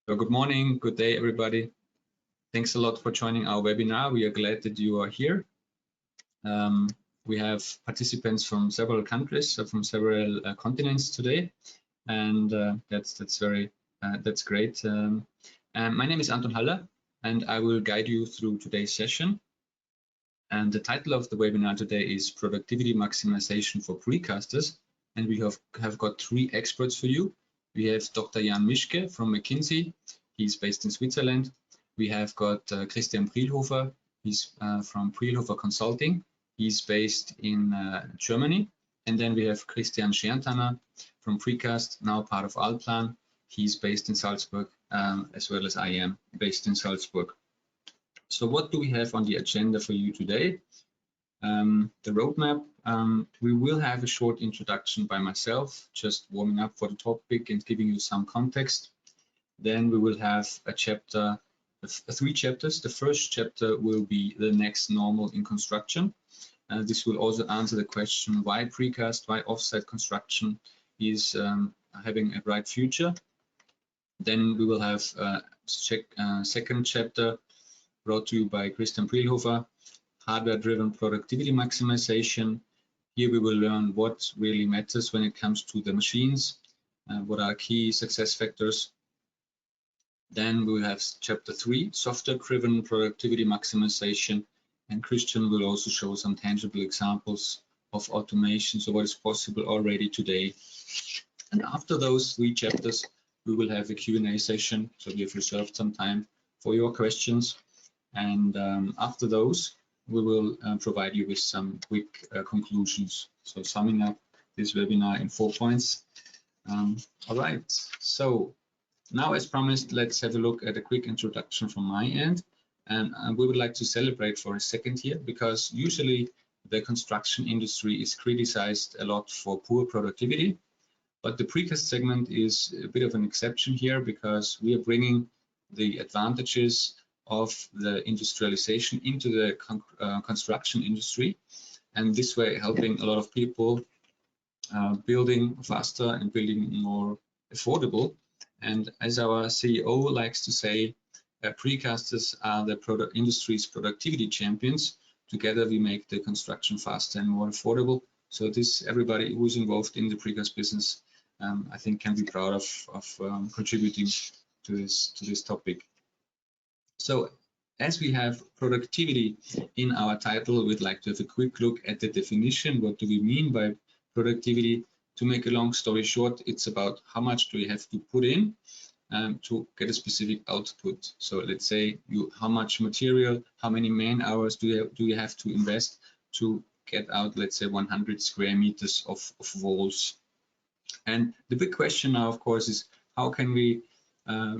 So good morning, good day, everybody. Thanks a lot for joining our webinar. We are glad that you are here. We have participants from several countries, from several continents today, and that's great. My name is Anton Haller, and I will guide you through today's session. And the title of the webinar today is Productivity Maximization for Precasters, and we have got three experts for you. We have Dr. Jan Mischke from Kinsey. He's based in Switzerland. We have got Christian Prilhofer. He's from Prilhofer Consulting. He's based in Germany. And then we have Christian Schernthaner from Precast, now part of Allplan. He's based in Salzburg, as well as I am based in Salzburg. So what do we have on the agenda for you today? The roadmap. We will have a short introduction by myself, just warming up for the topic and giving you some context. Then we will have a chapter, three chapters. The first chapter will be the next normal in construction. This will also answer the question why precast, why offsite construction is having a bright future. Then we will have a second chapter brought to you by Christian Prilhofer, hardware-driven productivity maximization. Here we will learn what really matters when it comes to the machines, what are key success factors. Then we will have chapter 3, software-driven productivity maximization, and Christian will also show some tangible examples of automation, so what is possible already today. And after those 3 chapters, we will have a Q&A session, so we have reserved some time for your questions. And after those, we will provide you with some quick conclusions. So summing up this webinar in 4 points. All right, so now as promised, let's have a look at a quick introduction from my end. And we would like to celebrate for a second here, because usually the construction industry is criticized a lot for poor productivity. But the precast segment is a bit of an exception here, because we are bringing the advantages of the industrialization into the construction industry, and this way helping a lot of people building faster and building more affordable. And as our CEO likes to say, precasters are the industry's productivity champions. Together we make the construction faster and more affordable. So this, everybody who is involved in the precast business, I think, can be proud of contributing to this topic. So as we have productivity in our title, we'd like to have a quick look at the definition. What do we mean by productivity? To make a long story short, it's about how much do you have to put in to get a specific output. So let's say how much material, how many man hours do you have to invest to get out, let's say, 100 square meters of walls. And the big question now, of course, is how can we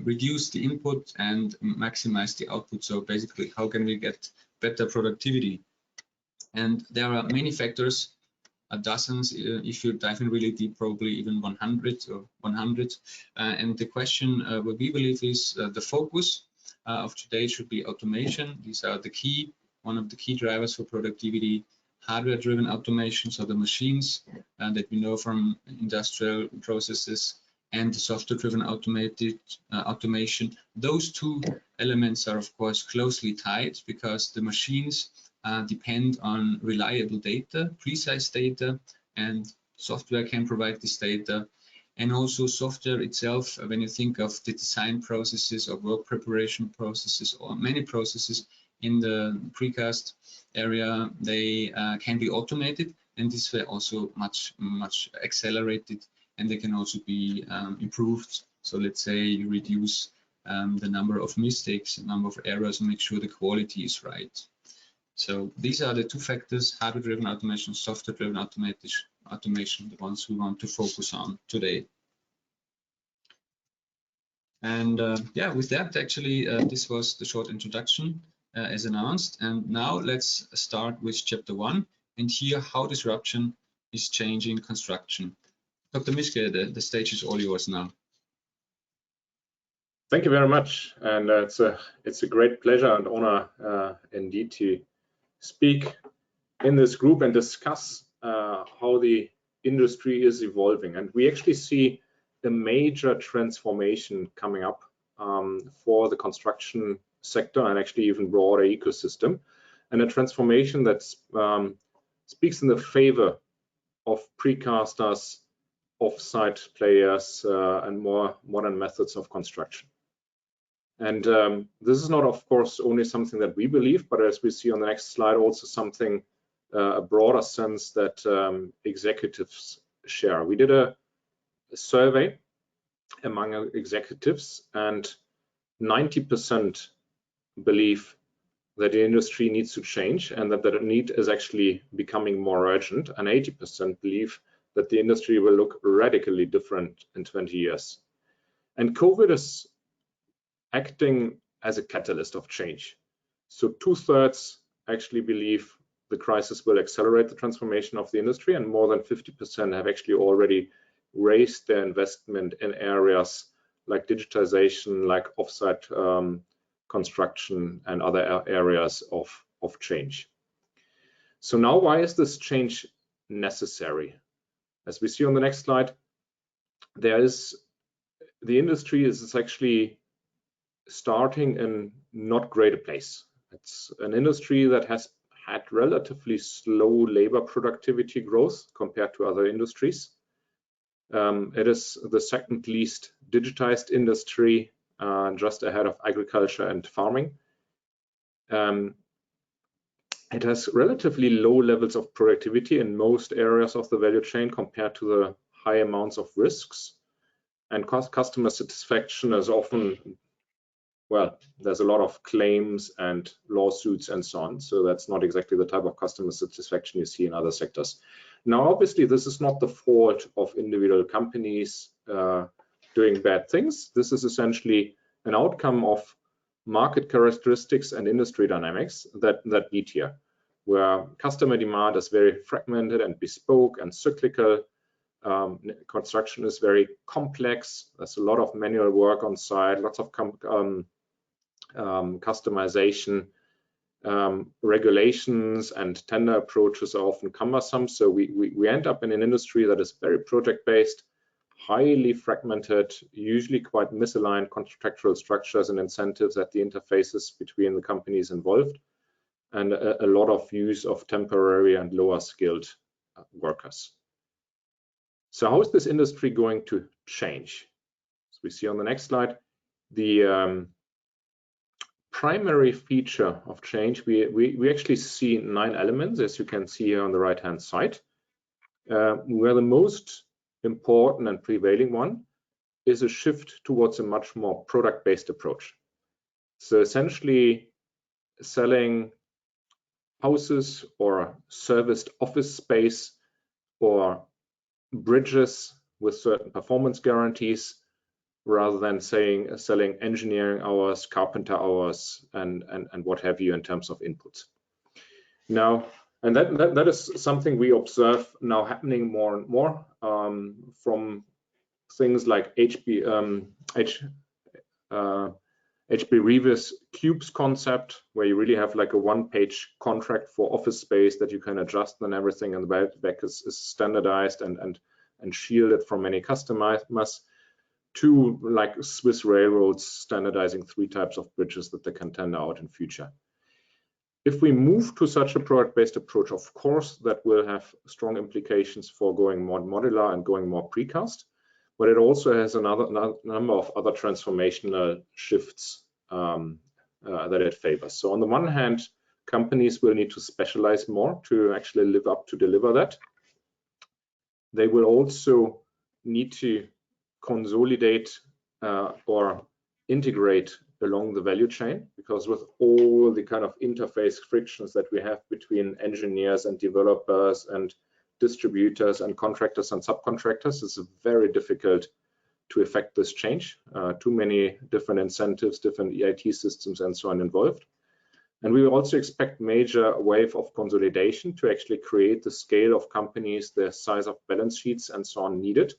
reduce the input and maximize the output? So basically, how can we get better productivity? And there are many factors, dozens, if you dive in really deep, probably even 100 or 100. And the question, what we believe is the focus of today should be automation. These are one of the key drivers for productivity. Hardware-driven automation, so the machines that we know from industrial processes, and the software-driven automation. Those two elements are, of course, closely tied, because the machines depend on reliable data, precise data, and software can provide this data. And also software itself, when you think of the design processes or work preparation processes or many processes in the precast area, they can be automated, and this way also much accelerated, and they can also be improved. So let's say you reduce the number of mistakes, the number of errors, and make sure the quality is right. So these are the two factors: hardware-driven automation, software-driven automation, the ones we want to focus on today. And yeah, with that, actually, this was the short introduction as announced. And now let's start with chapter 1 and hear how disruption is changing construction. Dr. Mischke, the stage is all yours now. Thank you very much, and it's a great pleasure and honor indeed to speak in this group and discuss how the industry is evolving. And we actually see a major transformation coming up for the construction sector and actually even broader ecosystem, and a transformation that speaks in the favor of precasters, off-site players, and more modern methods of construction. And this is not, of course, only something that we believe, but as we see on the next slide, also something, a broader sense that executives share. We did a survey among executives, and 90% believe that the industry needs to change and that the need is actually becoming more urgent, and 80% believe that the industry will look radically different in 20 years. And COVID is acting as a catalyst of change. So 2/3 actually believe the crisis will accelerate the transformation of the industry, and more than 50% have actually already raised their investment in areas like digitization, like offsite construction, and other areas of change. So now, why is this change necessary? As we see on the next slide, the industry is actually starting in not great a place. It's an industry that has had relatively slow labor productivity growth compared to other industries. It is the second least digitized industry, just ahead of agriculture and farming. It has relatively low levels of productivity in most areas of the value chain compared to the high amounts of risks. And customer satisfaction is often, well, there's a lot of claims and lawsuits and so on. So that's not exactly the type of customer satisfaction you see in other sectors. Now, obviously, this is not the fault of individual companies doing bad things. This is essentially an outcome of market characteristics and industry dynamics that lead here, where customer demand is very fragmented and bespoke and cyclical. Construction is very complex. There's a lot of manual work on site, lots of customization. Regulations and tender approaches are often cumbersome. So we end up in an industry that is very project-based, highly fragmented, usually quite misaligned contractual structures and incentives at the interfaces between the companies involved, and a lot of use of temporary and lower skilled workers. So how is this industry going to change? As we see on the next slide, the primary feature of change, we actually see 9 elements, as you can see here on the right-hand side, where the most important and prevailing one is a shift towards a much more product-based approach. So essentially selling houses or serviced office space or bridges with certain performance guarantees, rather than selling engineering hours, carpenter hours, and what have you in terms of inputs. Now, and that is something we observe now happening more and more, from things like HB Revis Cubes concept, where you really have like a one-page contract for office space that you can adjust and everything, and the back is standardized and shielded from any customers, to like Swiss railroads standardizing 3 types of bridges that they can tender out in future. If we move to such a product-based approach, of course, that will have strong implications for going more modular and going more precast, but it also has another number of other transformational shifts that it favors. So on the one hand, companies will need to specialize more to actually live up to deliver that. They will also need to consolidate or integrate along the value chain, because with all the kind of interface frictions that we have between engineers and developers and distributors and contractors and subcontractors, it's very difficult to effect this change. Too many different incentives, different EIT systems and so on involved. And we also expect major wave of consolidation to actually create the scale of companies, the size of balance sheets and so on needed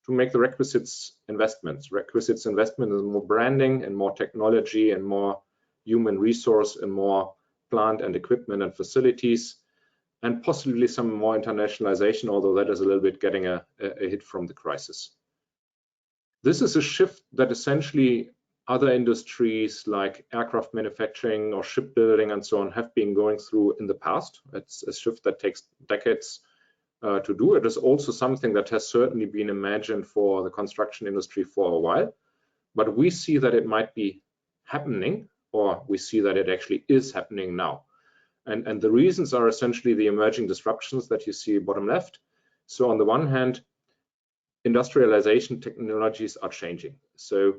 to make the requisites investments. Requisites investment in more branding and more technology and more human resource and more plant and equipment and facilities, and possibly some more internationalization, although that is a little bit getting a hit from the crisis. This is a shift that essentially other industries like aircraft manufacturing or shipbuilding and so on have been going through in the past. It's a shift that takes decades to do. It is also something that has certainly been imagined for the construction industry for a while, but we see that it might be happening, or we see that it actually is happening now. And the reasons are essentially the emerging disruptions that you see bottom left. So on the one hand, industrialization technologies are changing. So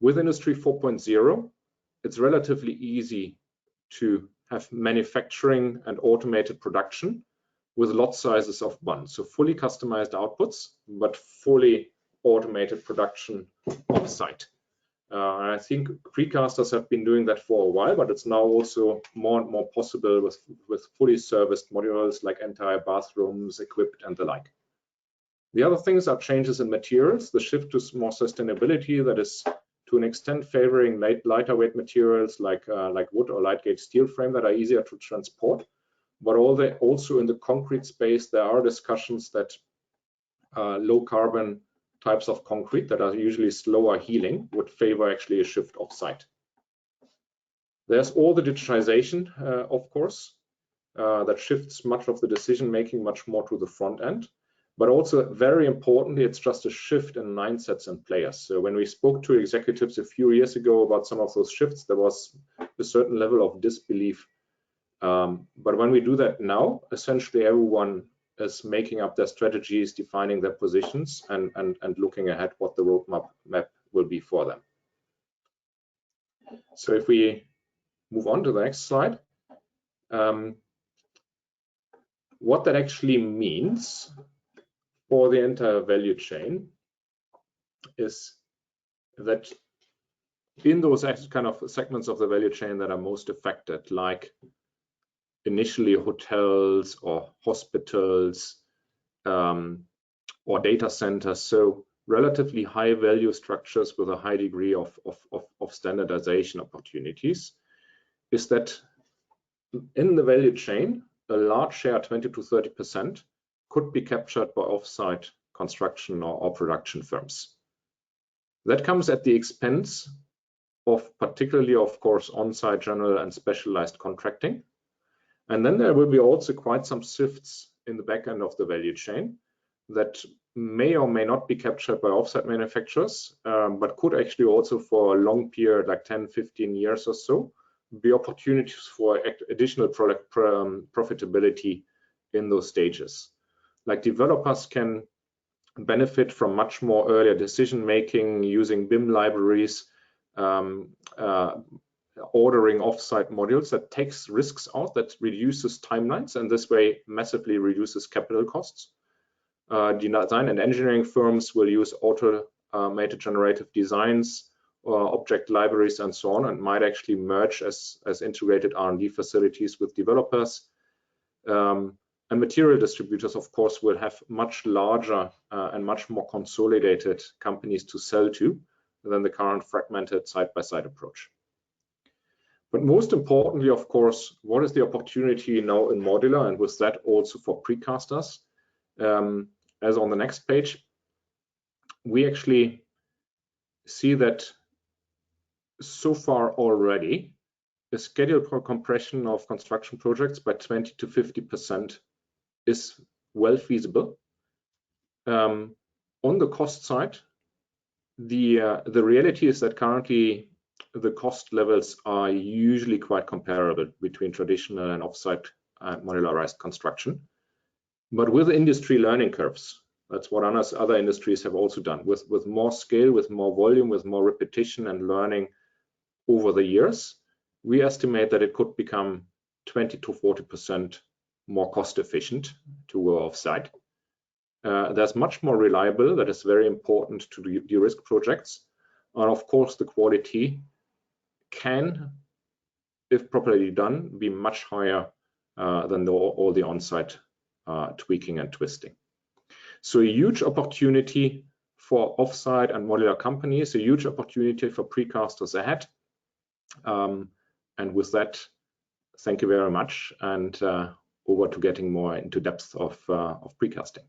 with Industry 4.0, it's relatively easy to have manufacturing and automated production with lot sizes of 1. So fully customized outputs, but fully automated production on site. I think precasters have been doing that for a while, but it's now also more and more possible with fully serviced modules like entire bathrooms equipped and the like. The other things are changes in materials, the shift to more sustainability that is to an extent favoring lighter weight materials like wood or light gauge steel frame that are easier to transport. But also in the concrete space, there are discussions that low carbon types of concrete that are usually slower healing would favor actually a shift off-site. There's all the digitization, of course, that shifts much of the decision making much more to the front end. But also very importantly, it's just a shift in mindsets and players. So when we spoke to executives a few years ago about some of those shifts, there was a certain level of disbelief. But when we do that now, essentially everyone is making up their strategies, defining their positions, and looking ahead what the roadmap will be for them. So if we move on to the next slide, what that actually means for the entire value chain is that in those kind of segments of the value chain that are most affected, like initially hotels or hospitals or data centers, so relatively high value structures with a high degree of standardization opportunities, is that in the value chain, a large share, 20 to 30%, could be captured by offsite construction or production firms. That comes at the expense of particularly, of course, on-site general and specialized contracting. And then there will be also quite some shifts in the back end of the value chain that may or may not be captured by offsite manufacturers, but could actually also for a long period, like 10, 15 years or so, be opportunities for additional product profitability in those stages. Like developers can benefit from much more earlier decision making using BIM libraries, ordering offsite modules that takes risks out, that reduces timelines, and this way massively reduces capital costs. Design and engineering firms will use automated generative designs, object libraries, and so on, and might actually merge as integrated R&D facilities with developers. And material distributors, of course, will have much larger and much more consolidated companies to sell to than the current fragmented side-by-side approach. But most importantly, of course, what is the opportunity now in modular, and with that also for precasters? As on the next page, we actually see that so far already, the schedule for compression of construction projects by 20 to 50% is well feasible. On the cost side, the reality is that currently the cost levels are usually quite comparable between traditional and offsite modularized construction. But with industry learning curves, that's what other industries have also done. With more scale, with more volume, with more repetition and learning over the years, we estimate that it could become 20 to 40% more cost efficient to go offsite. There's much more reliable, that is very important to de-risk projects. And of course, the quality can, if properly done, be much higher than all the on-site tweaking and twisting. So a huge opportunity for offsite and modular companies, a huge opportunity for precasters ahead. And with that, thank you very much, and over to getting more into depth of precasting.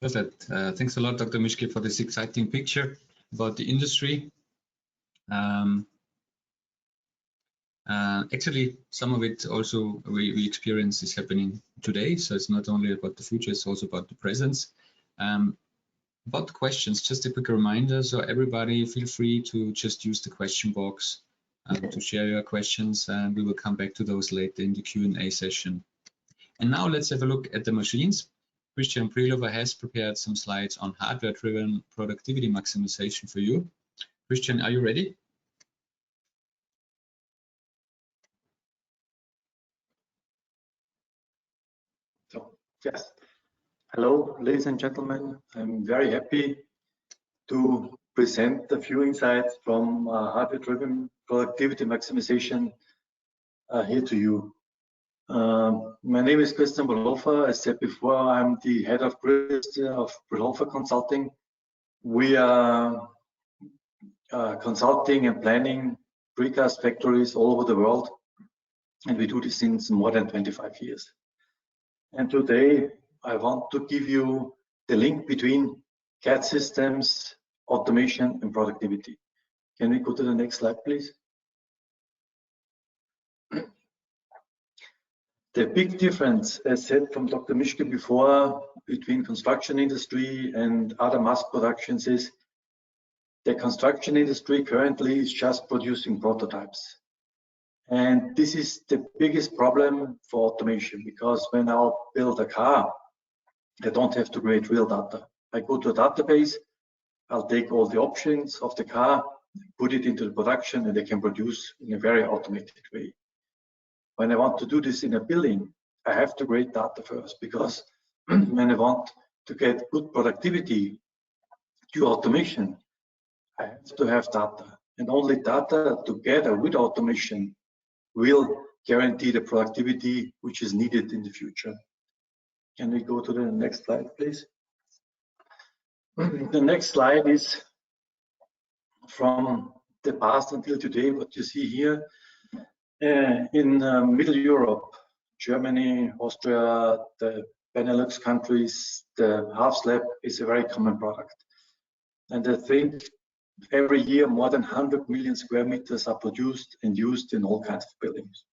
Perfect. Thanks a lot, Dr. Mischke, for this exciting picture. about the industry. Actually, some of it also we experience is happening today. So it's not only about the future, it's also about the present. About questions, just a quick reminder. So everybody feel free to just use the question box to share your questions, and we will come back to those later in the Q&A session. And now let's have a look at the machines. Christian Prilhofer has prepared some slides on hardware-driven productivity maximization for you. Christian, are you ready? So, yes. Hello, ladies and gentlemen. I'm very happy to present a few insights from hardware-driven productivity maximization here to you. My name is Christian Prilhofer. As said before, I'm the head of Prilhofer Consulting. We are consulting and planning precast factories all over the world, and we do this since more than 25 years. And today, I want to give you the link between CAD systems, automation, and productivity. Can we go to the next slide, please? The big difference, as said from Dr. Mischke before, between construction industry and other mass productions is the construction industry currently is just producing prototypes. And this is the biggest problem for automation, because when I build a car, I don't have to create real data. I go to a database, I'll take all the options of the car, put it into the production, and they can produce in a very automated way. When I want to do this in a building, I have to create data first, because when I want to get good productivity through automation, I have to have data. And only data together with automation will guarantee the productivity which is needed in the future. Can we go to the next slide, please? The next slide is from the past until today. What you see here in Middle Europe, Germany, Austria, the Benelux countries, the half slab is a very common product. And I think every year more than 100 million square meters are produced and used in all kinds of buildings.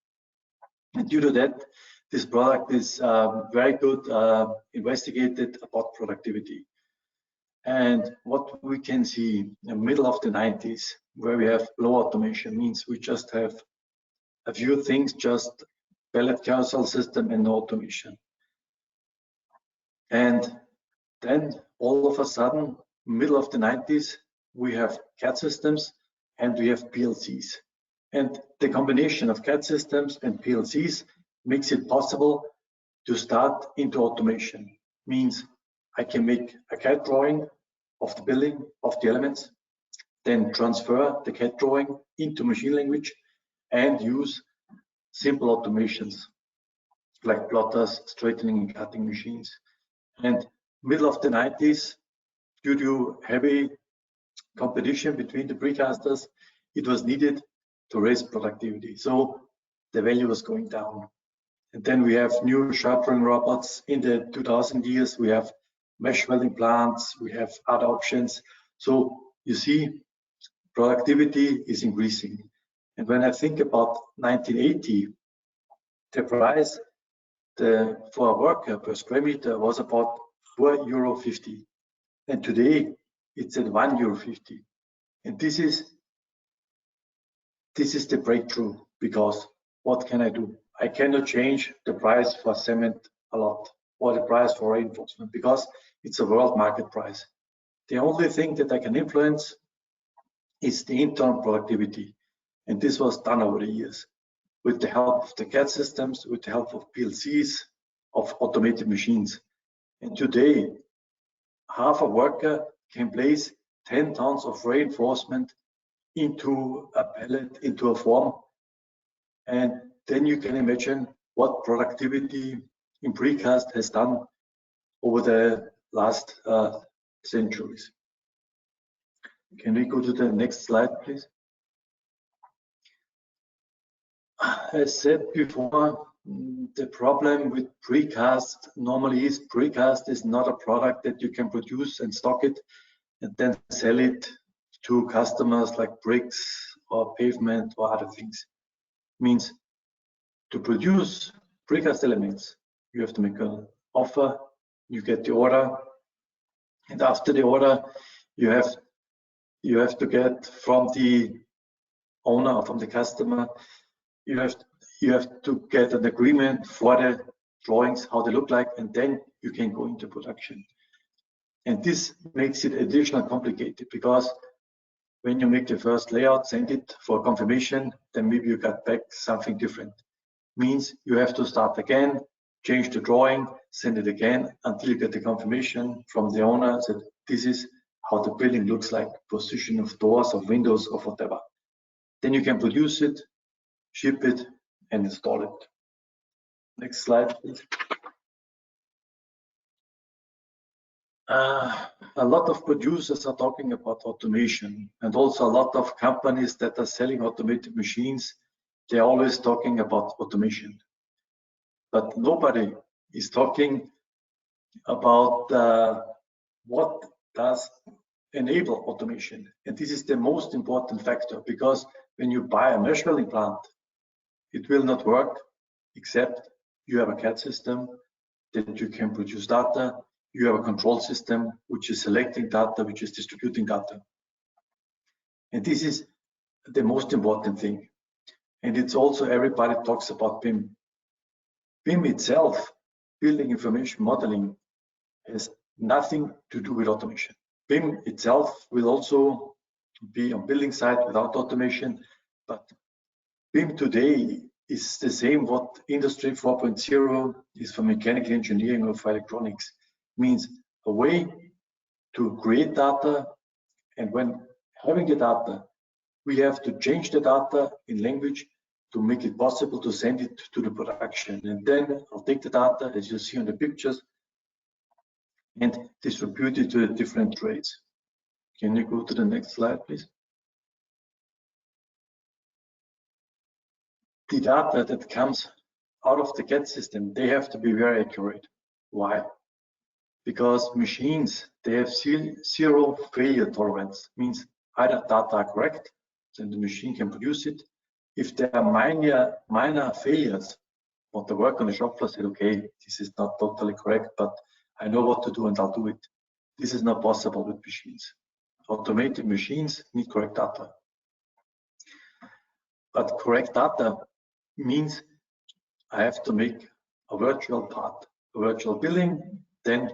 And due to that, this product is very good investigated about productivity. And what we can see in the middle of the 90s, where we have low automation, means we just have a few things, just pellet carousel system and no automation. And then all of a sudden, middle of the 90s, we have CAD systems and we have PLCs. And the combination of CAD systems and PLCs makes it possible to start into automation. Means I can make a CAD drawing of the building, of the elements, then transfer the CAD drawing into machine language and use simple automations like plotters, straightening and cutting machines. And middle of the 90s, due to heavy competition between the precasters, it was needed to raise productivity. So the value was going down. And then we have new sharpening robots. In the 2000 years, we have mesh welding plants, we have other options. So you see, productivity is increasing. And when I think about 1980, the price for a worker per square meter was about €4.50. And today it's at €1.50. And this is the breakthrough, because what can I do? I cannot change the price for cement a lot or the price for reinforcement, because it's a world market price. The only thing that I can influence is the internal productivity. And this was done over the years with the help of the CAD systems, with the help of PLCs, of automated machines. And today, half a worker can place 10 tons of reinforcement into a pallet, into a form. And then you can imagine what productivity in precast has done over the last centuries. Can we go to the next slide, please? As said before, the problem with precast normally is precast is not a product that you can produce and stock it and then sell it to customers like bricks or pavement or other things. Means to produce precast elements, you have to make an offer, you get the order, and after the order, you have to get from the owner or from the customer, you have to get an agreement for the drawings, how they look like, and then you can go into production. And this makes it additionally complicated, because when you make the first layout, send it for confirmation, then maybe you got back something different. Means you have to start again, change the drawing, send it again until you get the confirmation from the owner that this is how the building looks like, position of doors, of windows, or whatever. Then you can produce it, ship it, and install it. Next slide, please. A lot of producers are talking about automation, and also a lot of companies that are selling automated machines, they're always talking about automation. But nobody is talking about what does enable automation. And this is the most important factor, because when you buy a measuring plant, it will not work except you have a CAD system that you can produce data. You have a control system which is selecting data, which is distributing data. And this is the most important thing. And it's also, everybody talks about BIM. BIM itself, building information modeling, has nothing to do with automation. BIM itself will also be on building side without automation, but BIM today is the same what Industry 4.0 is for mechanical engineering or for electronics. Means a way to create data, and when having the data, we have to change the data in language to make it possible to send it to the production. And then I'll take the data, as you see on the pictures, and distribute it to the different trades. Can you go to the next slide, please? The data that comes out of the CAD system, they have to be very accurate. Why? Because machines, they have zero failure tolerance. Means either data are correct, then the machine can produce it. If there are minor failures, what the work on the shop floor said, okay, this is not totally correct, but I know what to do and I'll do it. This is not possible with machines. Automated machines need correct data. But correct data means I have to make a virtual part, a virtual building, then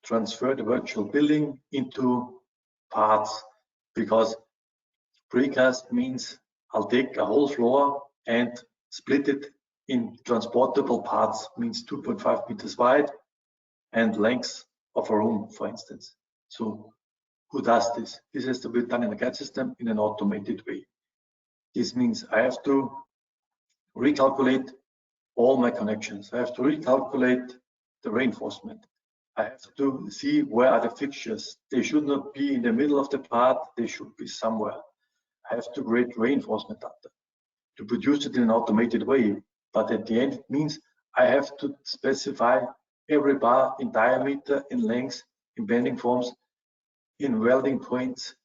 transfer the virtual building into parts, because precast means I'll take a whole floor and split it in transportable parts, means 2.5 meters wide and length of a room, for instance. So who does this? This has to be done in a CAD system in an automated way. This means I have to recalculate all my connections. I have to recalculate the reinforcement. I have to see where are the fixtures. They should not be in the middle of the part, they should be somewhere. I have to create reinforcement data to produce it in an automated way. But at the end, it means I have to specify every bar in diameter, in length, in bending forms, in welding points.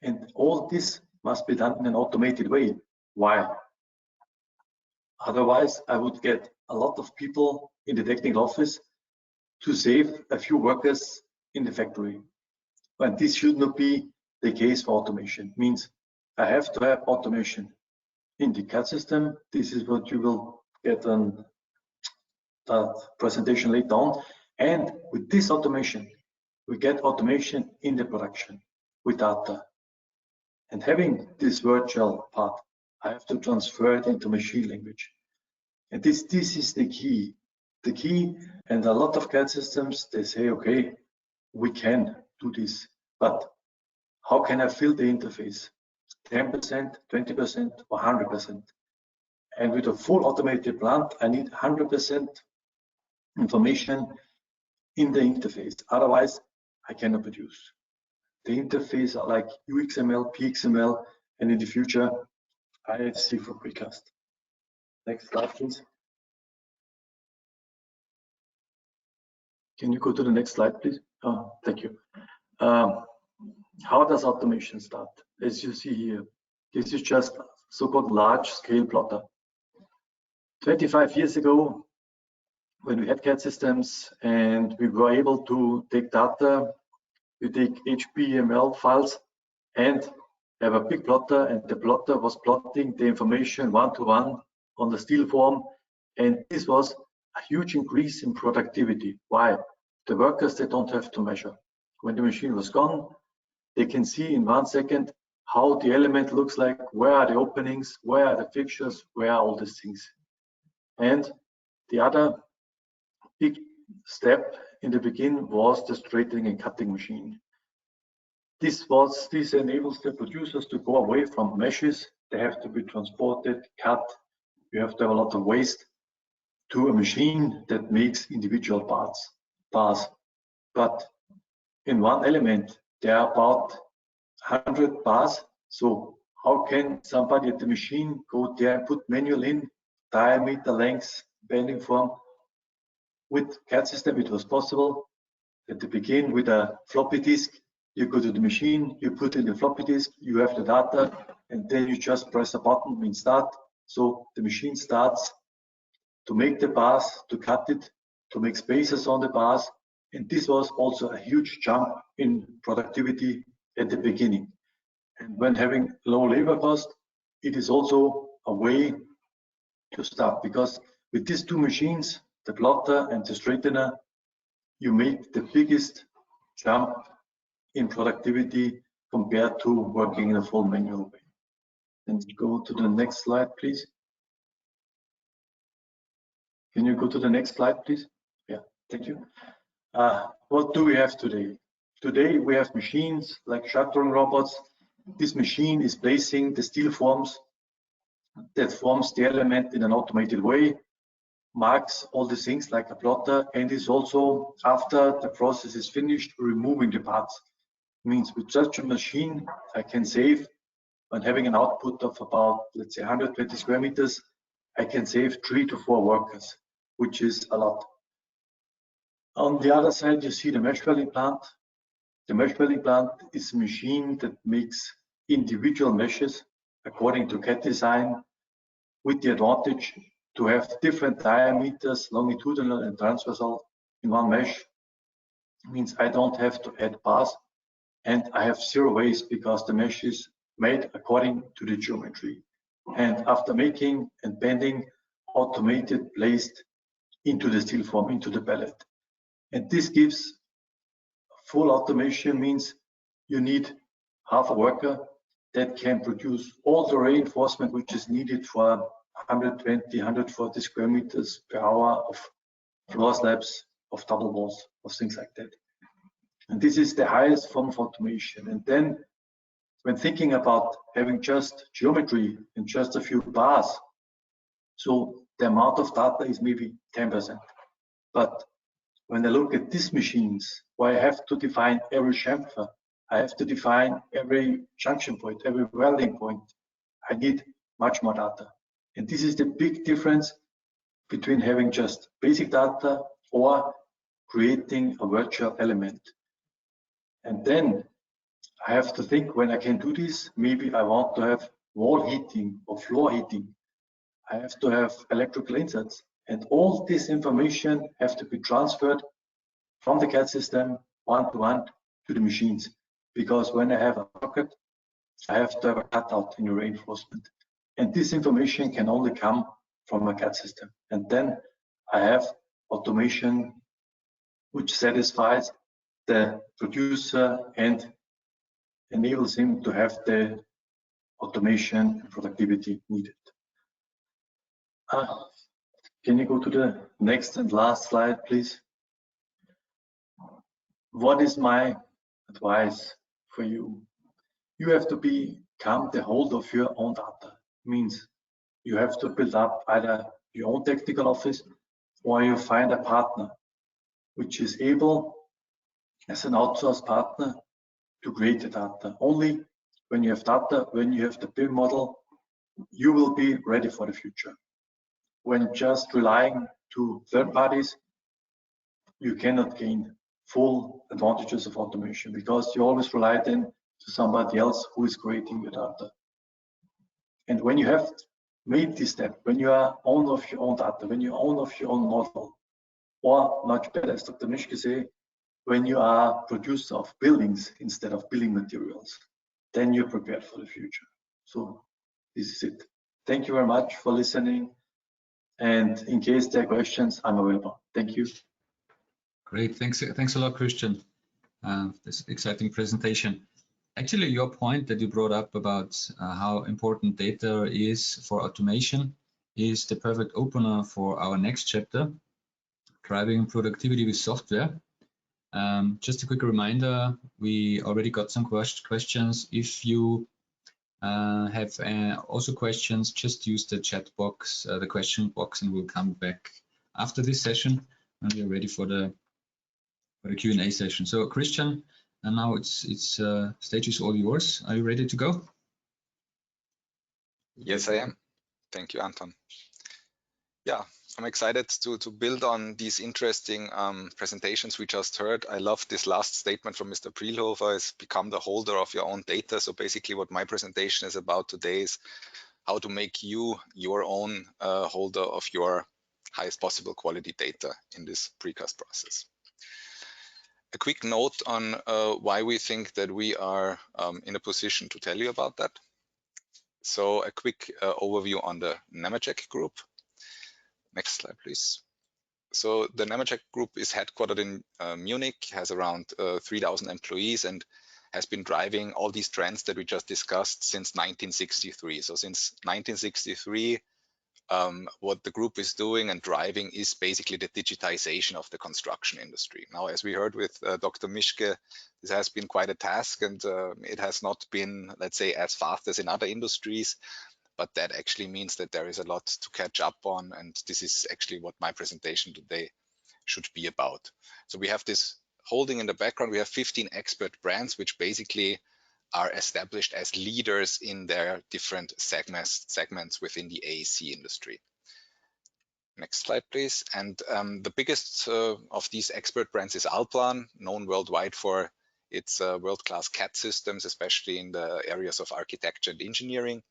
And all this must be done in an automated way. Why? Otherwise, I would get a lot of people in the technical office to save a few workers in the factory. And this should not be the case for automation. It means I have to have automation in the CAD system. This is what you will get on that presentation later on. And with this automation, we get automation in the production with data. And having this virtual part, I have to transfer it into machine language. And this is the key. The key, and a lot of CAD systems, they say, okay, we can do this, but how can I fill the interface? 10%, 20%, or 100%? And with a full automated plant, I need 100% information in the interface. Otherwise, I cannot produce. The interface are like UXML, PXML, and in the future, IFC for precast. Next slide, please. Can you go to the next slide, please? Oh, thank you. How does automation start? As you see here, this is just so-called large-scale plotter. 25 years ago, when we had CAD systems and we were able to take data, we take HTML files and have a big plotter, and the plotter was plotting the information one-to-one on the steel form, and this was a huge increase in productivity. Why? The workers, they don't have to measure. When the machine was gone, they can see in 1 second how the element looks like, where are the openings, where are the fixtures, where are all these things. And the other big step in the beginning was the straightening and cutting machine. This enables the producers to go away from meshes. They have to be transported, cut. You have to have a lot of waste, to a machine that makes individual bars. But in one element, there are about 100 bars. So how can somebody at the machine go there and put manual in diameter, length, bending form? With CAD system, it was possible. At the beginning, with a floppy disk, you go to the machine, you put in the floppy disk, you have the data, and then you just press a button and start. So the machine starts to make the bars, to cut it, to make spaces on the bars. And this was also a huge jump in productivity at the beginning. And when having low labor cost, it is also a way to start, because with these two machines, the plotter and the straightener, you make the biggest jump in productivity compared to working in a full manual way. And go to the next slide, please. Can you go to the next slide, please? Yeah, thank you. What do we have today? Today we have machines like shuttering robots. This machine is placing the steel forms that forms the element in an automated way, marks all the things like a plotter, and is also, after the process is finished, removing the parts. Means with such a machine, I can save, when having an output of about, let's say, 120 square meters, I can save 3 to 4 workers, which is a lot. On the other side, you see the mesh welding plant. The mesh welding plant is a machine that makes individual meshes according to CAD design, with the advantage to have different diameters, longitudinal and transversal, in one mesh. It means I don't have to add bars, and I have 0 waste because the mesh is made according to the geometry. And after making and bending, automated, placed into the steel form, into the pellet. And this gives full automation, means you need half a worker that can produce all the reinforcement which is needed for 120, 140 square meters per hour of floor slabs, of double walls, of things like that. And this is the highest form of automation. And then when thinking about having just geometry and just a few bars, so the amount of data is maybe 10%. But when I look at these machines, where I have to define every chamfer, I have to define every junction point, every welding point, I need much more data. And this is the big difference between having just basic data or creating a virtual element. And then I have to think, when I can do this, maybe I want to have wall heating or floor heating. I have to have electrical inserts, and all this information have to be transferred from the CAD system one-to-one to the machines. Because when I have a socket, I have to have a cutout in the reinforcement. And this information can only come from a CAD system. And then I have automation which satisfies the producer and enables him to have the automation and productivity needed. Can you go to the next and last slide, please? What is my advice for you? You have to become the holder of your own data. Means you have to build up either your own technical office, or you find a partner which is able, as an outsourced partner, to create the data. Only when you have data, when you have the BIM model, you will be ready for the future. When just relying to third parties, you cannot gain full advantages of automation, because you always rely then to somebody else who is creating your data. And when you have made this step, when you are owner of your own data, when you're owner of your own model, or much better, as Dr. Mischke say, when you are producer of buildings instead of building materials, then you're prepared for the future. So this is it. Thank you very much for listening. And in case there are questions, I'm available. Thank you. Great, thanks a lot, Christian. This exciting presentation. Actually, your point that you brought up about how important data is for automation is the perfect opener for our next chapter, driving productivity with software. Just a quick reminder, we already got some questions. If you have also questions, just use the chat box, the question box, and we'll come back after this session when we are ready for the Q&A session. So Christian, and now it's stage is all yours. Are you ready to go? Yes, I am. Thank you, Anton. Yeah, I'm excited to build on these interesting presentations we just heard. I love this last statement from Mr. Prilhofer, is become the holder of your own data. So basically what my presentation is about today is how to make you your own holder of your highest possible quality data in this precast process. A quick note on why we think that we are in a position to tell you about that. So a quick overview on the Nemetschek Group. Next slide, please. So the Nemetschek Group is headquartered in Munich, has around 3,000 employees, and has been driving all these trends that we just discussed since 1963. So since 1963, what the group is doing and driving is basically the digitization of the construction industry. Now, as we heard with Dr. Mischke, this has been quite a task, and it has not been, let's say, as fast as in other industries, but that actually means that there is a lot to catch up on, and this is actually what my presentation today should be about. So we have this holding in the background, we have 15 expert brands, which basically are established as leaders in their different segments within the AEC industry. Next slide, please. And the biggest of these expert brands is Allplan, known worldwide for its world-class CAD systems, especially in the areas of architecture and engineering.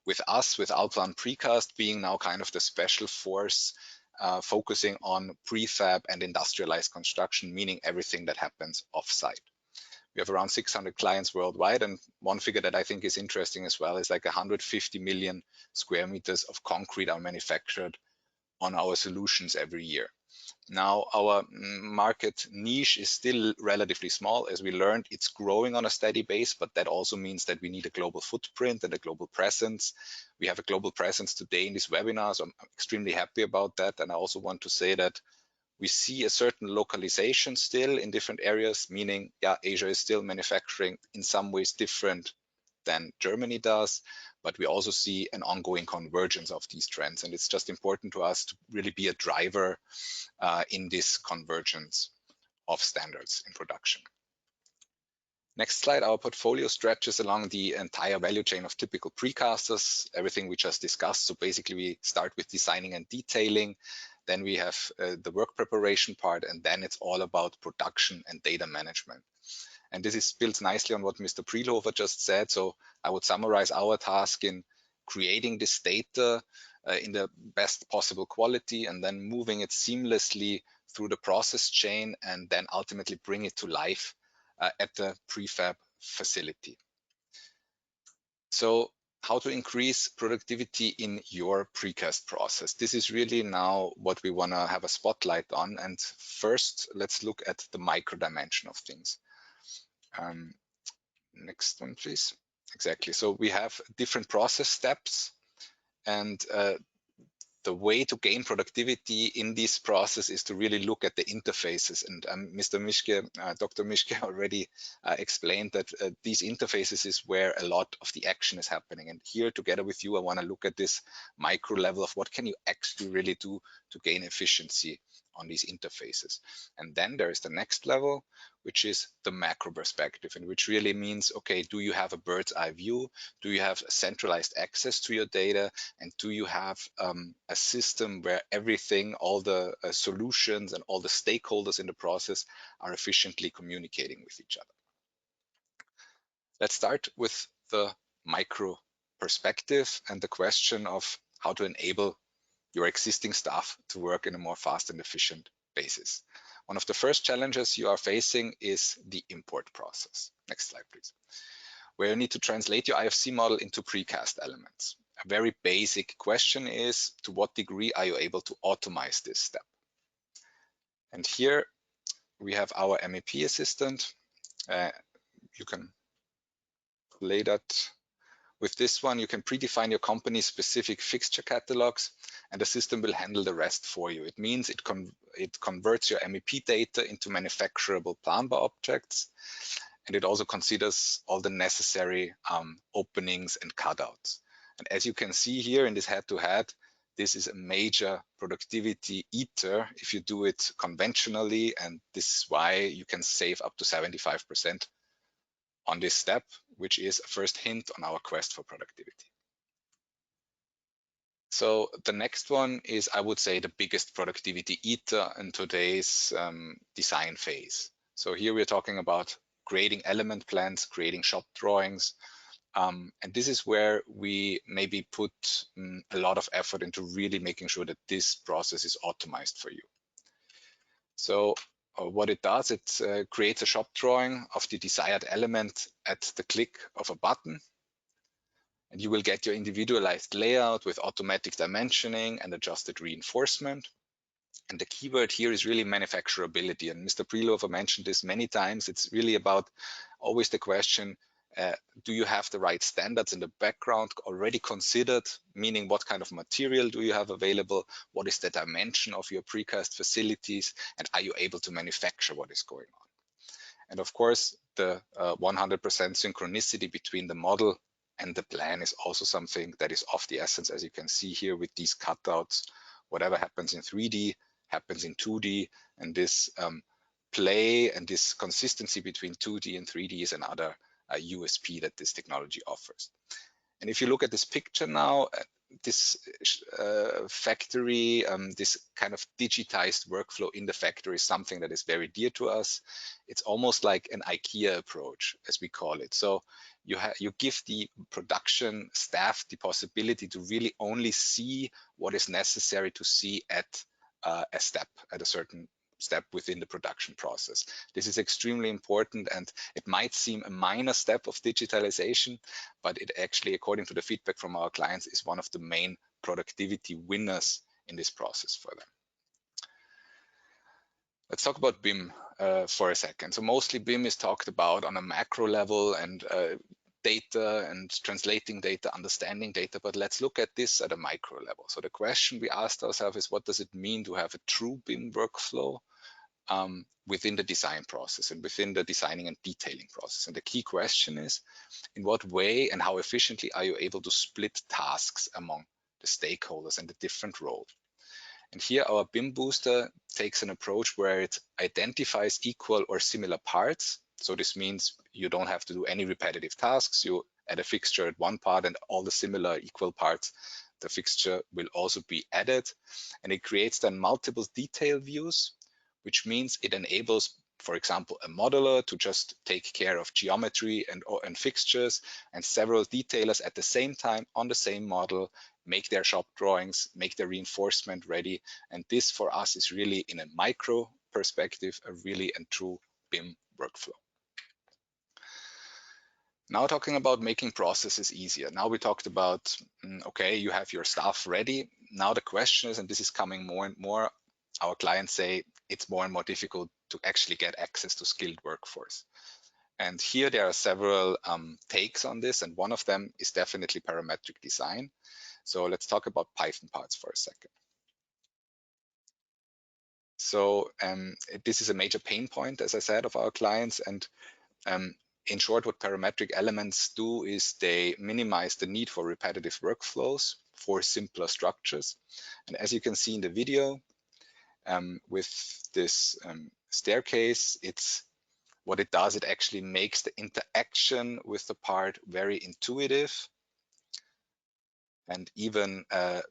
With us, with Allplan Precast being now kind of the special force focusing on prefab and industrialized construction, meaning everything that happens off-site. We have around 600 clients worldwide, and one figure that I think is interesting as well is like 150 million square meters of concrete are manufactured on our solutions every year. Now, our market niche is still relatively small. As we learned, it's growing on a steady base, but that also means that we need a global footprint and a global presence. We have a global presence today in this webinar, so I'm extremely happy about that. And I also want to say that we see a certain localization still in different areas, meaning, yeah, Asia is still manufacturing in some ways different than Germany does, but we also see an ongoing convergence of these trends. And it's just important to us to really be a driver in this convergence of standards in production. Next slide, our portfolio stretches along the entire value chain of typical precasters, everything we just discussed. So basically we start with designing and detailing, then we have the work preparation part, and then it's all about production and data management. And this is built nicely on what Mr. Prilhofer just said. So I would summarize our task in creating this data in the best possible quality, and then moving it seamlessly through the process chain, and then ultimately bring it to life at the prefab facility. So how to increase productivity in your precast process. This is really now what we want to have a spotlight on. And first, let's look at the micro dimension of things. Next one, please. Exactly. So we have different process steps, and the way to gain productivity in this process is to really look at the interfaces. And Mr. Mischke, Dr. Mischke already explained that these interfaces is where a lot of the action is happening. And here together with you, I want to look at this micro level of what can you actually really do to gain efficiency on these interfaces. And then there is the next level, which is the macro perspective, and which really means, okay, do you have a bird's eye view? Do you have centralized access to your data? And do you have a system where everything, all the solutions and all the stakeholders in the process are efficiently communicating with each other? Let's start with the micro perspective and the question of how to enable your existing staff to work in a more fast and efficient basis. One of the first challenges you are facing is the import process. Next slide, please. Where you need to translate your IFC model into precast elements. A very basic question is, to what degree are you able to automate this step? And here we have our MEP assistant. You can play that. With this one, you can predefine your company's specific fixture catalogs, and the system will handle the rest for you. It means it converts your MEP data into manufacturable plan bar objects, and it also considers all the necessary openings and cutouts. And as you can see here in this head-to-head, this is a major productivity eater if you do it conventionally, and this is why you can save up to 75% on this step, which is a first hint on our quest for productivity. So the next one is, I would say, the biggest productivity eater in today's design phase. So here we're talking about creating element plans, creating shop drawings, and this is where we maybe put a lot of effort into really making sure that this process is optimized for you. So what it does, it creates a shop drawing of the desired element at the click of a button. And you will get your individualized layout with automatic dimensioning and adjusted reinforcement. And the keyword here is really manufacturability. And Mr. Prilhofer mentioned this many times. It's really about always the question, do you have the right standards in the background already considered? Meaning, what kind of material do you have available? What is the dimension of your precast facilities? And are you able to manufacture what is going on? And of course, the 100% synchronicity between the model and the plan is also something that is of the essence, as you can see here with these cutouts. Whatever happens in 3D happens in 2D, and this play and this consistency between 2D and 3D is another USP that this technology offers. And if you look at this picture now, this factory, this kind of digitized workflow in the factory is something that is very dear to us. It's almost like an IKEA approach, as we call it. So you give the production staff the possibility to really only see what is necessary to see at a certain step within the production process. This is extremely important, and it might seem a minor step of digitalization, but it actually, according to the feedback from our clients, is one of the main productivity winners in this process for them. Let's talk about BIM for a second. So mostly BIM is talked about on a macro level and data and translating data, understanding data, but let's look at this at a micro level. So the question we asked ourselves is, what does it mean to have a true BIM workflow within the design process and within the designing and detailing process? And the key question is, in what way and how efficiently are you able to split tasks among the stakeholders and the different roles? And here our BIM booster takes an approach where it identifies equal or similar parts. So this means you don't have to do any repetitive tasks. You add a fixture at one part and all the similar equal parts, the fixture will also be added. And it creates then multiple detail views, which means it enables, for example, a modeler to just take care of geometry and fixtures, and several detailers at the same time on the same model make their shop drawings, make their reinforcement ready. And this for us is really, in a micro perspective, a really and true BIM workflow. Now talking about making processes easier. Now we talked about, okay, you have your stuff ready. Now the question is, and this is coming more and more, our clients say it's more and more difficult to actually get access to skilled workforce. And here there are several takes on this, and one of them is definitely parametric design. So let's talk about Python parts for a second. So this is a major pain point, as I said, of our clients. And in short, what parametric elements do is they minimize the need for repetitive workflows for simpler structures. And as you can see in the video, with this staircase, what it does, it actually makes the interaction with the part very intuitive. And even a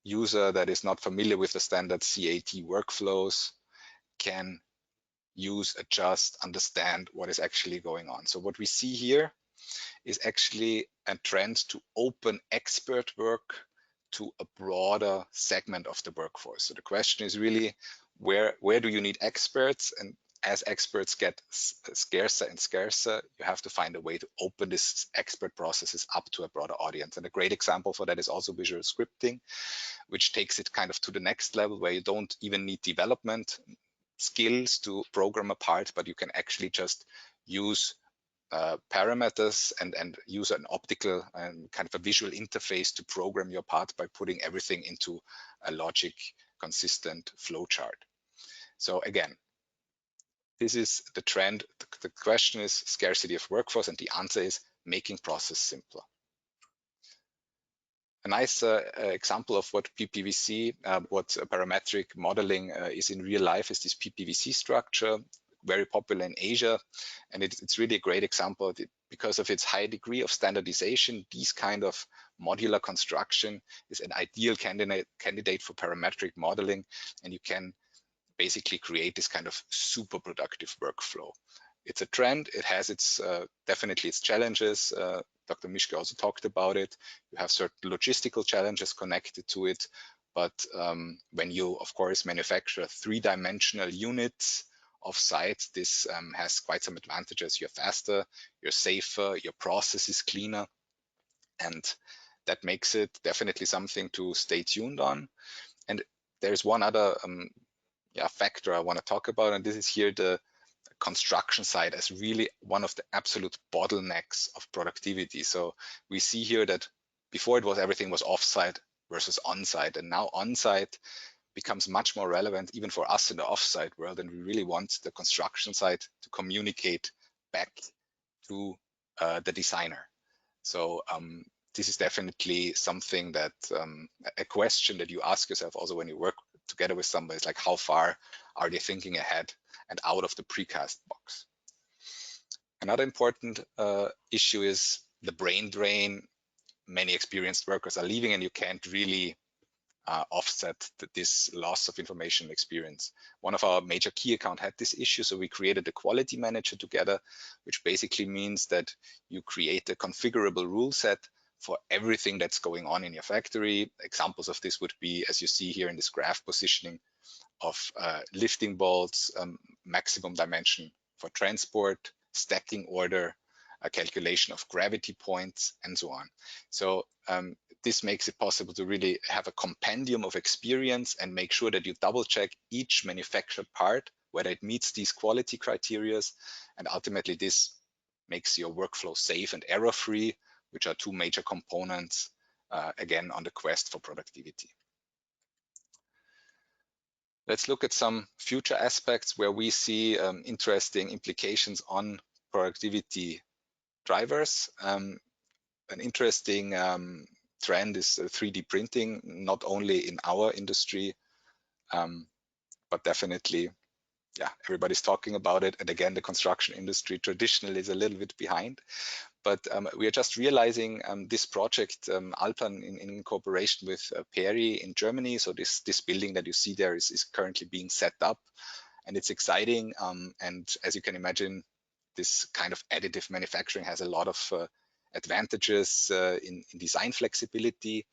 user that is not familiar with the standard CAT workflows can use, adjust, understand what is actually going on. So what we see here is actually a trend to open expert work to a broader segment of the workforce. So the question is really, where do you need experts? And as experts get scarcer and scarcer, you have to find a way to open this expert processes up to a broader audience. And a great example for that is also visual scripting, which takes it kind of to the next level, where you don't even need development skills to program a part, but you can actually just use parameters and use an optical and kind of a visual interface to program your part by putting everything into a logic consistent flowchart. So again, this is the trend. The question is scarcity of workforce, and the answer is making process simpler. A nice example of what PPVC, what parametric modeling is in real life, is this PPVC structure, very popular in Asia. And it's really a great example because of its high degree of standardization. These kind of modular construction is an ideal candidate for parametric modeling, and you can basically create this kind of super productive workflow. It's a trend. It has its definitely its challenges. Dr. Mischke also talked about it. You have certain logistical challenges connected to it. But when you, of course, manufacture three-dimensional units of site, this has quite some advantages. You're faster, you're safer, your process is cleaner. And that makes it definitely something to stay tuned on. And there's one other factor I want to talk about, and this is here the construction side as really one of the absolute bottlenecks of productivity. So we see here that before everything was offsite versus onsite, and now onsite becomes much more relevant even for us in the offsite world, and we really want the construction site to communicate back to the designer. So this is definitely something that a question that you ask yourself also when you work together with somebody is like, how far are they thinking ahead and out of the precast box? Another important issue is the brain drain. Many experienced workers are leaving, and you can't really offset this loss of information experience. One of our major key account had this issue, so we created a quality manager together, which basically means that you create a configurable rule set for everything that's going on in your factory. Examples of this would be, as you see here in this graph, positioning of lifting bolts, maximum dimension for transport, stacking order, a calculation of gravity points, and so on. So this makes it possible to really have a compendium of experience and make sure that you double check each manufactured part, whether it meets these quality criteria. And ultimately, this makes your workflow safe and error-free, which are two major components, again, on the quest for productivity. Let's look at some future aspects where we see interesting implications on productivity drivers. An interesting trend is 3D printing, not only in our industry, but definitely, yeah, everybody's talking about it. And again, the construction industry traditionally is a little bit behind. But we are just realizing this project, Alpan, in cooperation with Peri in Germany. So this building that you see there is currently being set up, and it's exciting. And as you can imagine, this kind of additive manufacturing has a lot of advantages in design flexibility.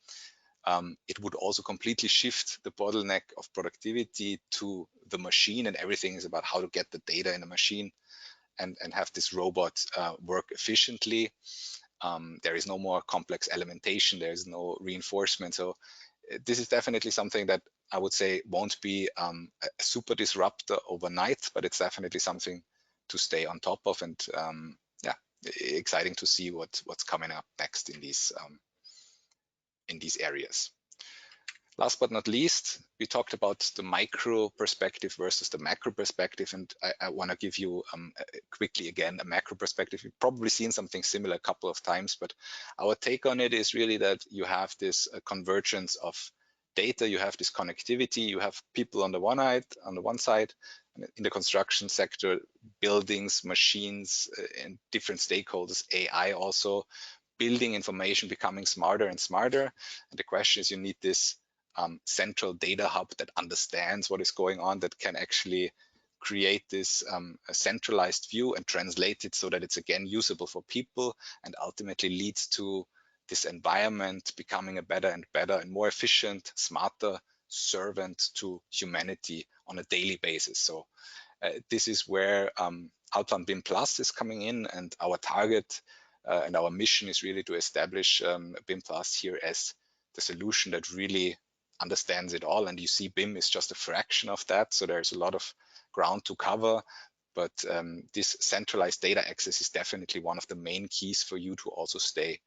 It would also completely shift the bottleneck of productivity to the machine, and everything is about how to get the data in the machine and have this robot work efficiently. There is no more complex elementation, there is no reinforcement. So this is definitely something that I would say won't be a super disruptor overnight, but it's definitely something to stay on top of. And yeah, exciting to see what's coming up next in these areas. Last but not least, we talked about the micro perspective versus the macro perspective, and I want to give you quickly again a macro perspective. You've probably seen something similar a couple of times, but our take on it is really that you have this convergence of data, you have this connectivity, you have people on the one side, in the construction sector, buildings, machines, and different stakeholders, AI also, building information becoming smarter and smarter. And the question is, you need this central data hub that understands what is going on, that can actually create this a centralized view and translate it so that it's again usable for people and ultimately leads to this environment becoming a better and better and more efficient, smarter servant to humanity on a daily basis. So this is where Outbound BIM Plus is coming in, and our target and our mission is really to establish BIM Plus here as the solution that really understands it all. And you see BIM is just a fraction of that, so there's a lot of ground to cover, but this centralized data access is definitely one of the main keys for you to also stay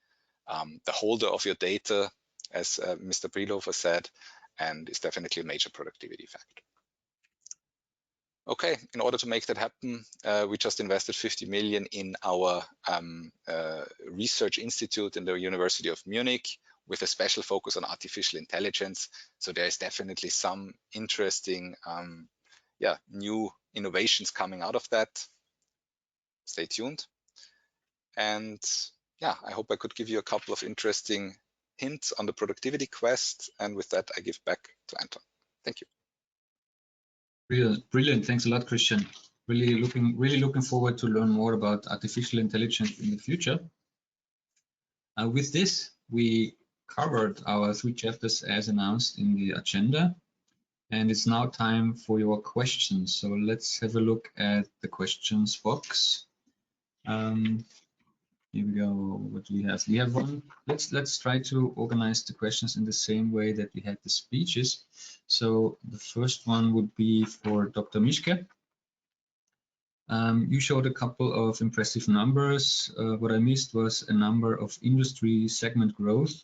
the holder of your data, as Mr. Prilhofer said, and is definitely a major productivity factor. Okay, in order to make that happen, we just invested 50 million in our research institute in the University of Munich with a special focus on artificial intelligence. So there is definitely some interesting new innovations coming out of that. Stay tuned. And yeah, I hope I could give you a couple of interesting hints on the productivity quest. And with that, I give back to Anton. Thank you. Brilliant. Thanks a lot, Christian. Really looking forward to learn more about artificial intelligence in the future. With this, we covered our 3 chapters as announced in the agenda, and it's now time for your questions. So let's have a look at the questions box. Here we go. What do we have? We have one. Let's try to organize the questions in the same way that we had the speeches. So the first one would be for Dr. Mischke. You showed a couple of impressive numbers. What I missed was a number of industry segment growth.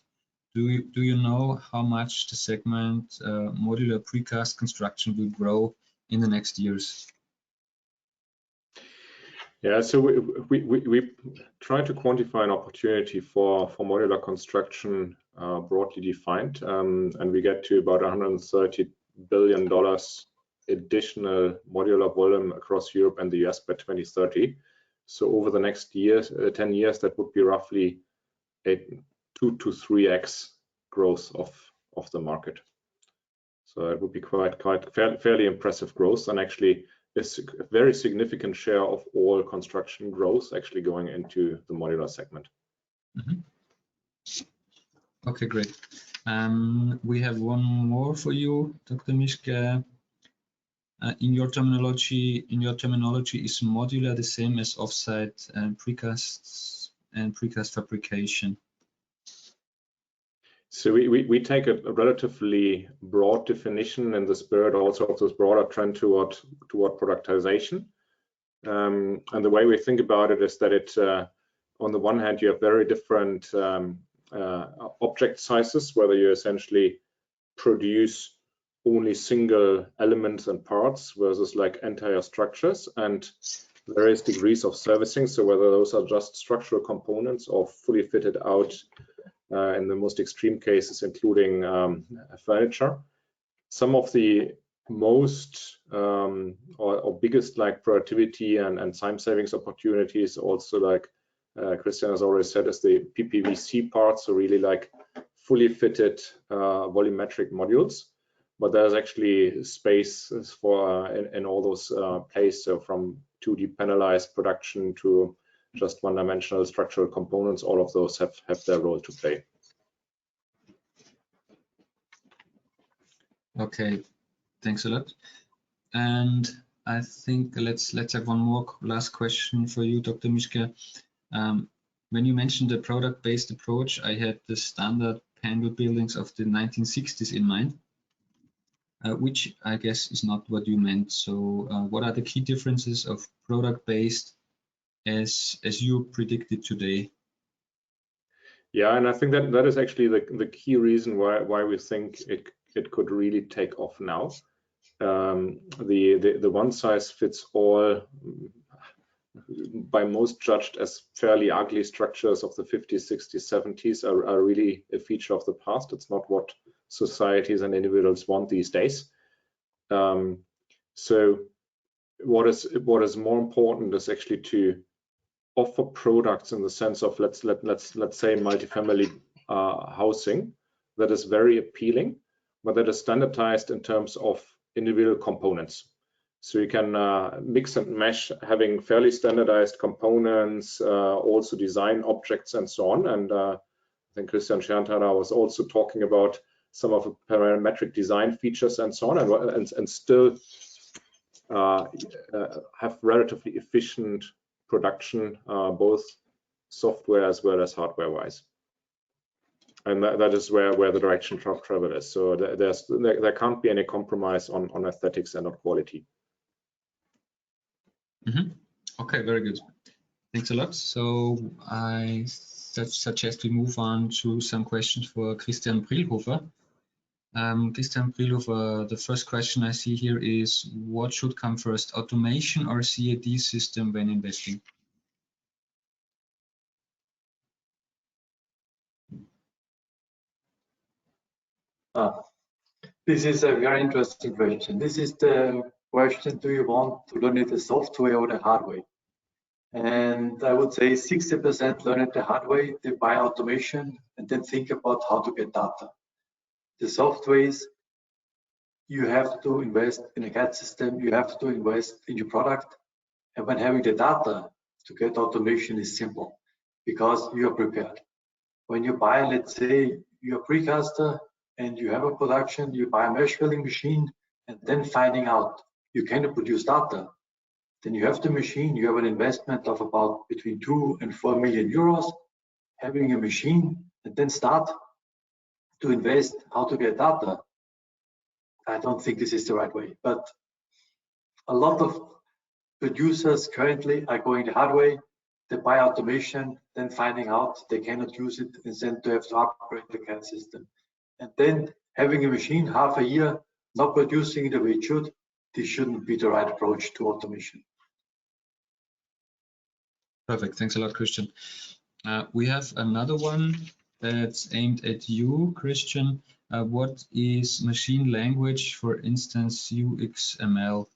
Do you know how much the segment modular precast construction will grow in the next years? Yeah, so we try to quantify an opportunity for modular construction broadly defined, and we get to about $130 billion additional modular volume across Europe and the US by 2030. So over the next years, 10 years, that would be roughly a 2 to 3x growth of the market. So it would be fairly impressive growth, and actually is a very significant share of all construction growth actually going into the modular segment. Mm-hmm. Okay, great. We have one more for you, Dr. Mischke. In your terminology, is modular the same as offsite and precasts and precast fabrication? So we take a relatively broad definition in the spirit also of this broader trend toward productization. And the way we think about it is that it, on the one hand, you have very different object sizes, whether you essentially produce only single elements and parts versus like entire structures, and various degrees of servicing. So whether those are just structural components or fully fitted out, in the most extreme cases, including furniture. Some of the most or biggest like productivity and time savings opportunities also, like Christian has already said, is the PPVC parts, so really like fully fitted volumetric modules. But there's actually space for in all those places, so from 2D panelized production to just one-dimensional structural components. All of those have their role to play. Okay, thanks a lot. And I think let's have one more last question for you, Dr. Mischke. When you mentioned the product-based approach, I had the standard panel buildings of the 1960s in mind, which I guess is not what you meant. So what are the key differences of product-based as you predicted today? Yeah, and I think that is actually the key reason why we think it could really take off now. The one size fits all, by most judged as fairly ugly structures of the 50s, 60s, 70s are really a feature of the past. It's not what societies and individuals want these days. So what is more important is actually to offer products in the sense of let's say multifamily housing that is very appealing, but that is standardized in terms of individual components. So you can mix and mesh, having fairly standardized components, also design objects and so on. And I think Christian Scherntaler was also talking about some of the parametric design features and so on, and still have relatively efficient production, both software as well as hardware-wise. And that is where the direction travel is. So there can't be any compromise on aesthetics and on quality. Okay, very good. Thanks a lot. So I suggest we move on to some questions for Christian Prilhofer. Christian Prilhofer, the first question I see here is, what should come first, automation or CAD system when investing? This is a very interesting question. This is the question, do you want to learn it the software or the hard way? And I would say 60% learn it the hard way, they buy automation and then think about how to get data. The software is, you have to invest in a CAD system, you have to invest in your product. And when having the data to get automation is simple because you are prepared. When you buy, let's say, you're a precaster and you have a production, you buy a mesh filling machine, and then finding out you cannot produce data, then you have the machine, you have an investment of about between 2 and 4 million euros, having a machine, and then start to invest how to get data. I don't think this is the right way, but a lot of producers currently are going the hard way. They buy automation, then finding out they cannot use it, and then to have to upgrade the CAD system. And then having a machine half a year not producing the way it should, this shouldn't be the right approach to automation. Perfect. Thanks a lot, Christian. We have another one that's aimed at you, Christian. What is machine language, for instance, UXML?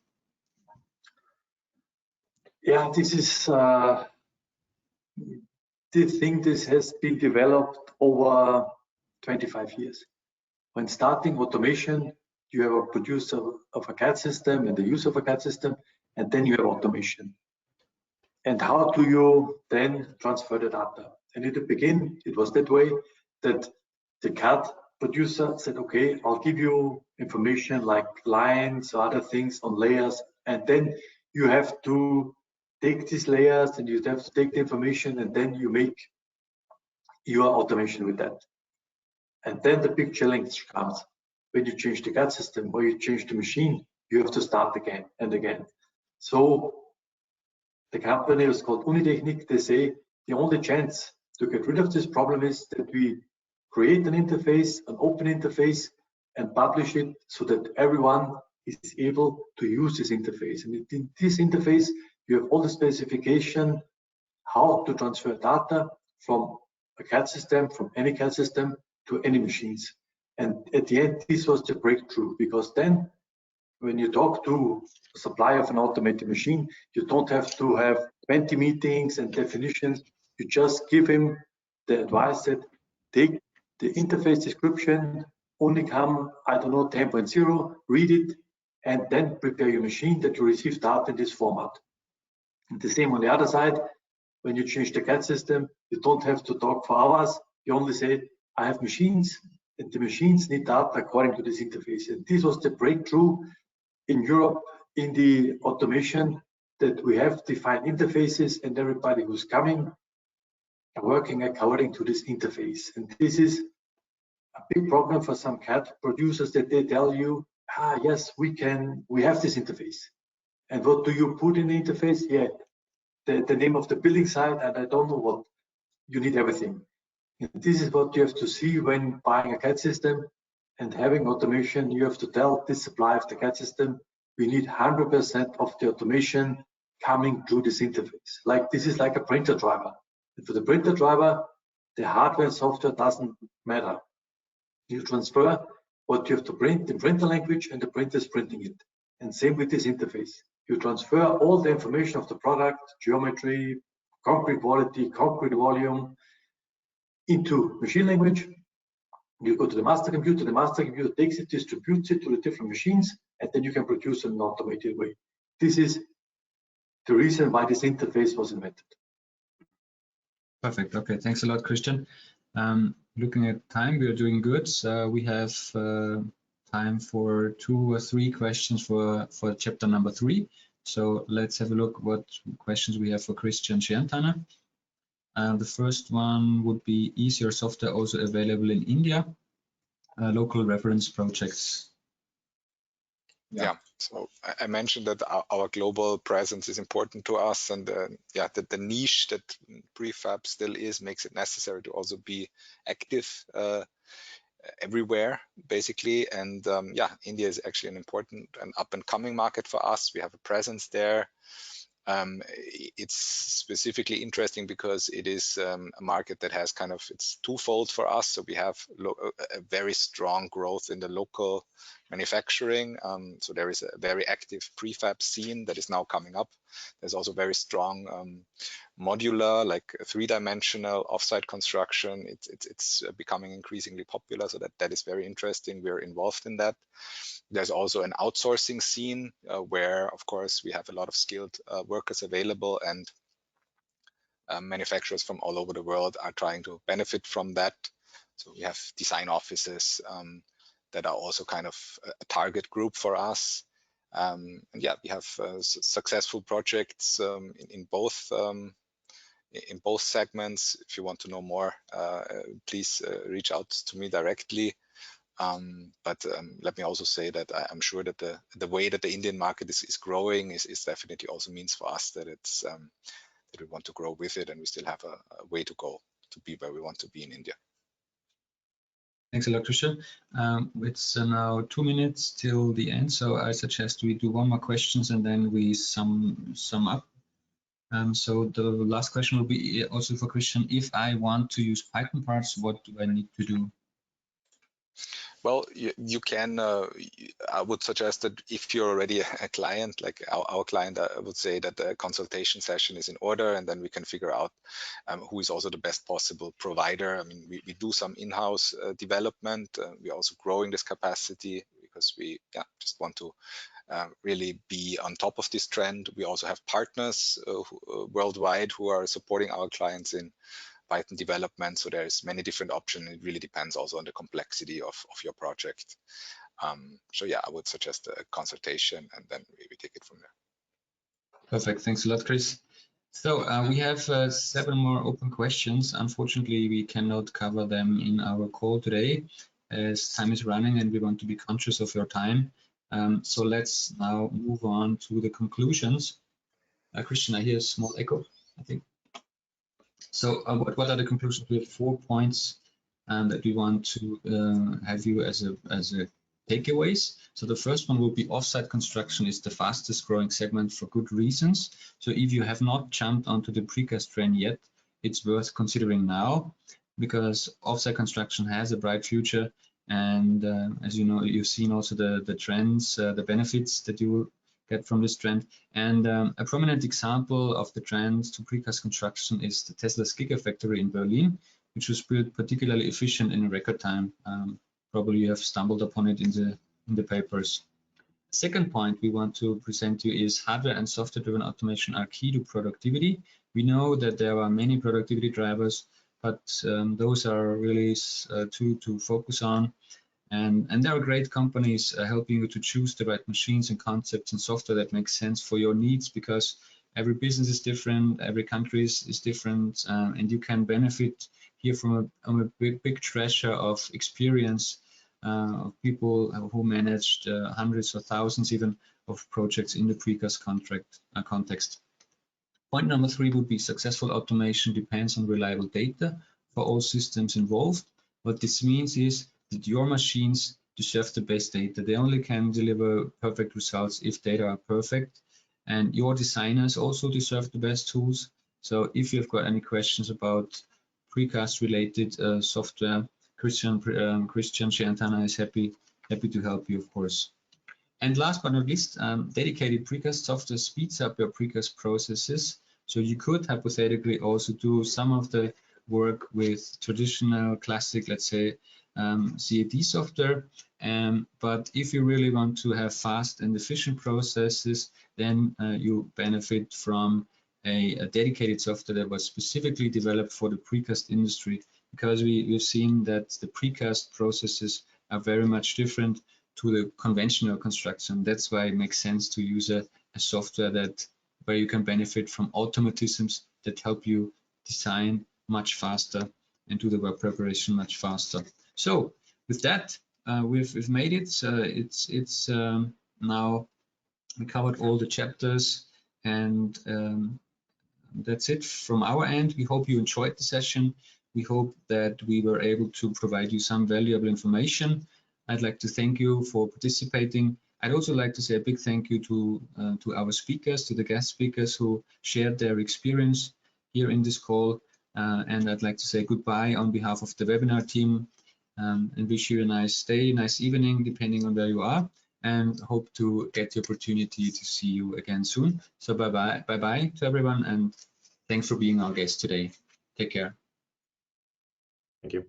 Yeah, this is the thing. This has been developed over 25 years. When starting automation, you have a producer of a CAD system and the use of a CAD system, and then you have automation. And how do you then transfer the data? And in the beginning, it was that way that the CAD producer said, okay, I'll give you information like lines or other things on layers, and then you have to take these layers and you have to take the information, and then you make your automation with that. And then the big challenge comes when you change the CAD system or you change the machine, you have to start again and again. So the company is called Unitechnik. They say the only chance to get rid of this problem is that we create an interface, an open interface, and publish it so that everyone is able to use this interface. And in this interface, you have all the specification, how to transfer data from a CAD system, from any CAD system to any machines. And at the end, this was the breakthrough, because then when you talk to a supplier of an automated machine, you don't have to have 20 meetings and definitions. You just give him the advice that take the interface description, only come, I don't know, 10.0, read it, and then prepare your machine that you receive data in this format. And the same on the other side, when you change the CAD system, you don't have to talk for hours. You only say, I have machines, and the machines need data according to this interface. And this was the breakthrough in Europe in the automation, that we have defined interfaces and everybody who's coming are working according to this interface. And this is a big problem for some CAD producers, that they tell you, yes, we have this interface. And what do you put in the interface? Yeah, the name of the building site, and I don't know what. You need everything. And this is what you have to see when buying a CAD system and having automation. You have to tell this supplier of the CAD system, we need 100% of the automation coming through this interface. Like this is like a printer driver. And for the printer driver, the hardware and software doesn't matter. You transfer what you have to print in printer language, and the printer is printing it. And same with this interface. You transfer all the information of the product, geometry, concrete quality, concrete volume, into machine language. You go to the master computer takes it, distributes it to the different machines, and then you can produce in an automated way. this is the reason why this interface was invented. Perfect. Okay, thanks a lot, Christian. Looking at time, we are doing good. We have time for 2 or 3 questions for chapter number 3. So let's have a look what questions we have for Christian Schiantana. The first one would be, is your software also available in India? Local reference projects. Yeah, so I mentioned that our global presence is important to us, and yeah, the niche that prefab still is makes it necessary to also be active everywhere, basically. And yeah, India is actually an important and up and coming market for us. We have a presence there. It's specifically interesting because it is a market that has kind of, it's twofold for us. So we have a very strong growth in the local manufacturing. So there is a very active prefab scene that is now coming up. There's also very strong modular, like 3-dimensional offsite construction. It's becoming increasingly popular. So that is very interesting. We're involved in that. There's also an outsourcing scene where, of course, we have a lot of skilled workers available, and manufacturers from all over the world are trying to benefit from that. So we have design offices that are also kind of a target group for us. And yeah, we have successful projects in both segments. If you want to know more, please reach out to me directly. But let me also say that I'm sure that the way that the Indian market is growing is definitely also means for us that it's that we want to grow with it, and we still have a way to go to be where we want to be in India. Thanks a lot, Christian. It's now 2 minutes till the end, so I suggest we do 1 more questions and then we sum up. So the last question will be also for Christian. If I want to use Python parts, what do I need to do? Well, you can, I would suggest that if you're already a client, like our client, I would say that the consultation session is in order, and then we can figure out who is also the best possible provider. I mean, we do some in-house development. We're also growing this capacity because we just want to really be on top of this trend. We also have partners worldwide who are supporting our clients in Python development. So there's many different options. It really depends also on the complexity of your project. So yeah, I would suggest a consultation, and then we take it from there. Perfect. Thanks a lot, Chris. So we have 7 more open questions. Unfortunately, we cannot cover them in our call today as time is running and we want to be conscious of your time. So let's now move on to the conclusions. Christian, I hear a small echo, I think. So what are the conclusions? We have 4 points that we want to have you as a takeaways. So the first one will be offsite construction is the fastest growing segment for good reasons. So if you have not jumped onto the precast train yet, it's worth considering now, because offsite construction has a bright future. And as you know, you've seen also the trends, the benefits that you will get from this trend. And a prominent example of the trend to precast construction is the Tesla's Gigafactory in Berlin, which was built particularly efficient in a record time. Probably you have stumbled upon it in the papers. Second point we want to present you is hardware and software-driven automation are key to productivity. We know that there are many productivity drivers, but those are really two to focus on. And there are great companies helping you to choose the right machines and concepts and software that makes sense for your needs, because every business is different, every country is different, and you can benefit here from a big treasure of experience of people who managed hundreds or thousands even of projects in the precast context. Point number 3 would be successful automation depends on reliable data for all systems involved. What this means is that your machines deserve the best data. They only can deliver perfect results if data are perfect. And your designers also deserve the best tools. So if you've got any questions about precast related software, Christian Schiantana is happy to help you, of course. And last but not least, dedicated precast software speeds up your precast processes. So you could hypothetically also do some of the work with traditional classic, let's say, CAD software. But if you really want to have fast and efficient processes, then you benefit from a dedicated software that was specifically developed for the precast industry, because we've seen that the precast processes are very much different to the conventional construction. That's why it makes sense to use a software where you can benefit from automatisms that help you design much faster and do the work preparation much faster. So with that, we've made it. It's now we covered all the chapters, and that's it from our end. We hope you enjoyed the session. We hope that we were able to provide you some valuable information. I'd like to thank you for participating. I'd also like to say a big thank you to our speakers, to the guest speakers who shared their experience here in this call. And I'd like to say goodbye on behalf of the webinar team, and wish you a nice day, nice evening, depending on where you are, and hope to get the opportunity to see you again soon. So bye-bye to everyone, and thanks for being our guest today. Take care. Thank you.